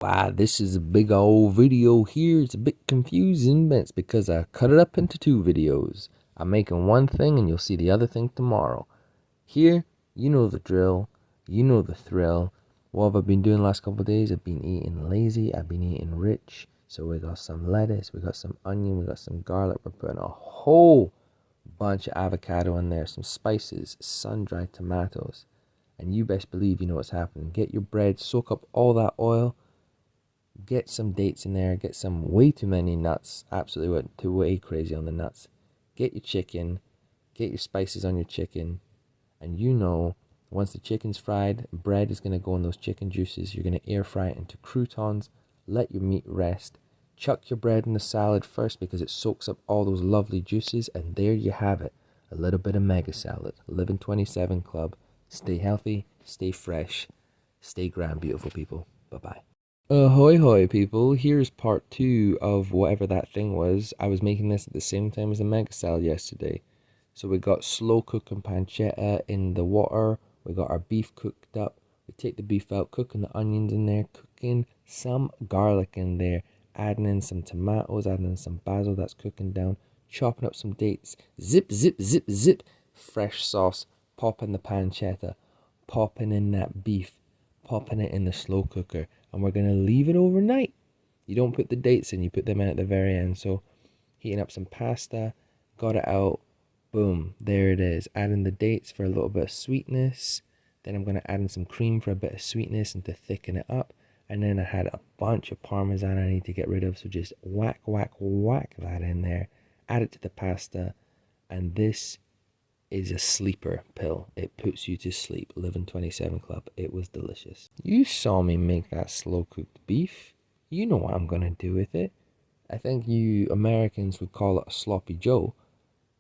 Wow, this is a big old video here. It's a bit confusing, but it's because I cut it up into two videos. I'm making one thing and you'll see the other thing tomorrow. Here, you know the drill. You know the thrill. What have I been doing the last couple of days? I've been eating lazy. I've been eating rich. So we got some lettuce, we got some onion, we got some garlic. We're putting a whole bunch of avocado in there, some spices, sun-dried tomatoes. And you best believe you know what's happening. Get your bread, soak up all that oil. Get some dates in there. Get some way too many nuts. Absolutely went too way crazy on the nuts. Get your chicken. Get your spices on your chicken. And you know, once the chicken's fried, bread is going to go in those chicken juices. You're going to air fry it into croutons. Let your meat rest. Chuck your bread in the salad first because it soaks up all those lovely juices. And there you have it. A little bit of mega salad. Living 27 Club. Stay healthy. Stay fresh. Stay grand, beautiful people. Bye-bye. Ahoy hoy people, here's part two of whatever that thing was. I was making this at the same time as a mega salad yesterday. So we got slow cooking pancetta in the water, we got our beef cooked up, we take the beef out, cooking the onions in there, cooking some garlic in there, adding in some tomatoes, adding in some basil that's cooking down, chopping up some dates, zip, zip, zip, zip, fresh sauce, popping the pancetta, popping in that beef, popping it in the slow cooker, and we're gonna leave it overnight. You don't put the dates in, you put them in at the very end. So heating up some pasta, got it out, boom, there it is. Adding the dates for a little bit of sweetness. Then I'm gonna add in some cream for a bit of sweetness and to thicken it up. And then I had a bunch of parmesan I need to get rid of, so just whack, whack, whack that in there. Add it to the pasta, and this is a sleeper pill. It puts you to sleep. Living 27 Club. It was delicious. You saw me make that slow cooked beef. You know what I'm gonna do with it. I think you Americans would call it a sloppy Joe,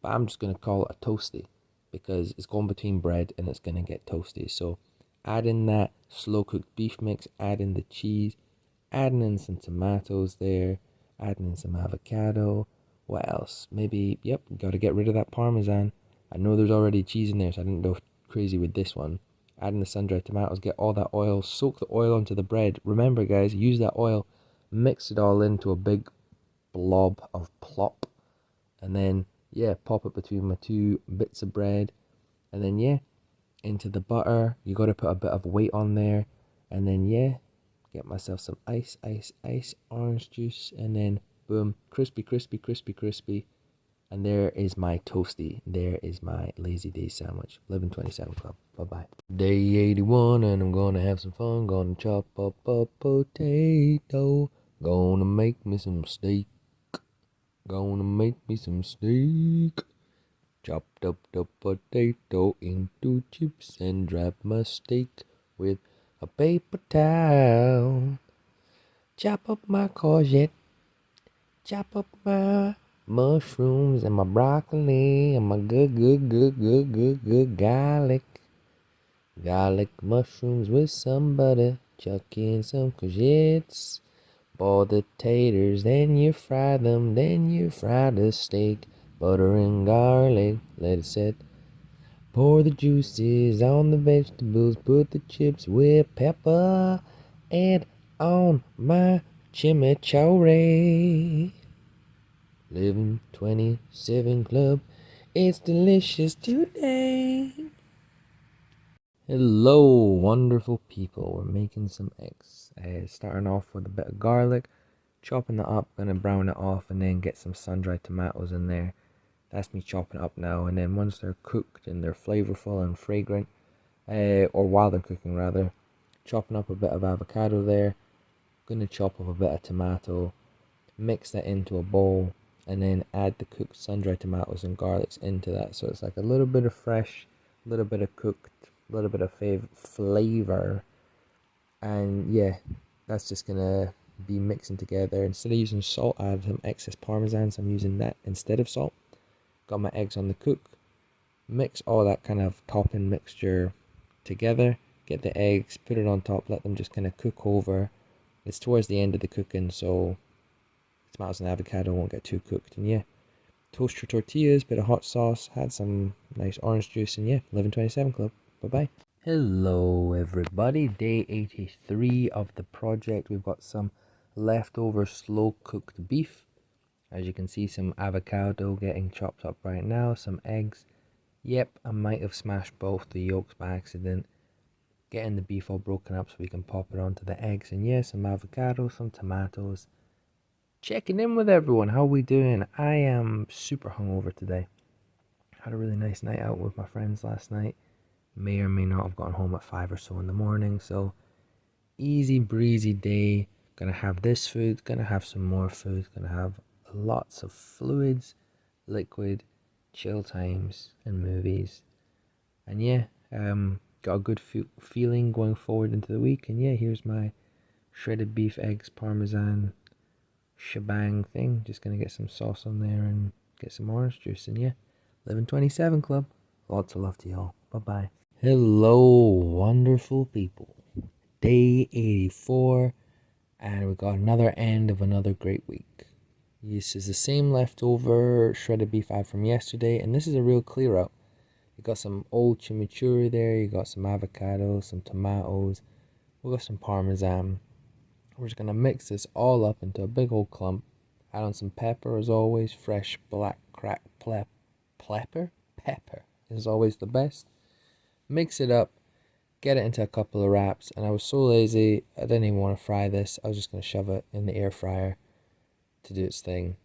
but I'm just gonna call it a toasty because it's going between bread and it's gonna get toasty. So add in that slow cooked beef mix, add in the cheese, adding in some tomatoes there, adding in some avocado. What else? Maybe, yep, gotta get rid of that parmesan. I know there's already cheese in there, so I didn't go crazy with this one. Adding the sun-dried tomatoes, get all that oil, soak the oil onto the bread. Remember, guys, use that oil, mix it all into a big blob of plop, and then, yeah, pop it between my two bits of bread, and then, yeah, into the butter. You gotta put a bit of weight on there, and then, yeah, get myself some ice, ice, ice, orange juice, and then boom, crispy, crispy, crispy, crispy. And there is my toasty. There is my lazy day sandwich. Living 27 Club. Bye bye. Day 81, and I'm gonna have some fun. Gonna chop up a potato. Gonna make me some steak. Gonna make me some steak. Chopped up the potato into chips and wrap my steak with a paper towel. Chop up my courgette, chop up my mushrooms and my broccoli and my good garlic. Garlic mushrooms with some butter, chuck in some courgettes. Boil the taters, then you fry them, then you fry the steak. Butter and garlic, let it set. Pour the juices on the vegetables, put the chips with pepper, and on my chimichurri. Living 27 Club, it's delicious today. Hello, wonderful people. We're making some eggs. Starting off with a bit of garlic, chopping it up, gonna brown it off, and then get some sun-dried tomatoes in there. That's me chopping it up now. And then once they're cooked and they're flavorful and fragrant, or while they're cooking rather, chopping up a bit of avocado there. Gonna chop up a bit of tomato, mix that into a bowl, and then add the cooked sun-dried tomatoes and garlics into that. So it's like a little bit of fresh, a little bit of cooked, a little bit of flavor, and yeah, that's just gonna be mixing together. Instead of using salt, I had some excess parmesan, so I'm using that instead of salt. Got my eggs on the cook. Mix all that kind of topping mixture together. Get the eggs, put it on top, let them just kind of cook over. It's towards the end of the cooking, so tomatoes and avocado won't get too cooked. And yeah, toast your tortillas, bit of hot sauce, had some nice orange juice, and yeah, 1127 Club. Bye bye. Hello everybody, day 83 of the project. We've got some leftover slow cooked beef. As you can see, some avocado getting chopped up right now, some eggs. Yep, I might have smashed both the yolks by accident. Getting the beef all broken up so we can pop it onto the eggs. And yeah, some avocado, some tomatoes. Checking in with everyone, how we doing? I am super hungover today. Had a really nice night out with my friends last night. May or may not have gotten home at 5 or so in the morning, so easy breezy day. Gonna have this food, gonna have some more food, gonna have lots of fluids, liquid, chill times, and movies. And yeah, got a good feeling going forward into the week. And yeah, here's my shredded beef, eggs, parmesan shebang thing. Just gonna get some sauce on there and get some orange juice. And yeah, Living 27 Club. Lots of love to y'all. Bye bye. Hello, wonderful people. Day 84, and we got another end of another great week. This is the same leftover shredded beef I had from yesterday, and this is a real clear out. You got some old chimichurri there, you got some avocado, some tomatoes, we got some parmesan. We're just gonna mix this all up into a big old clump. Add on some pepper as always, fresh black cracked pepper is always the best. Mix it up, get it into a couple of wraps, and I was so lazy, I didn't even want to fry this. I was just going to shove it in the air fryer to do its thing.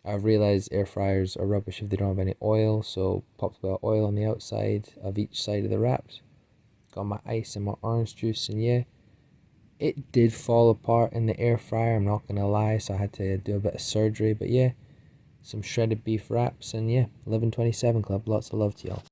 I've realized air fryers are rubbish if they don't have any oil, so popped a bit of oil on the outside of each side of the wraps. Got my ice and my orange juice, and yeah, it did fall apart in the air fryer, I'm not going to lie, so I had to do a bit of surgery, but yeah, some shredded beef wraps, and yeah, Living 27 Club, lots of love to y'all.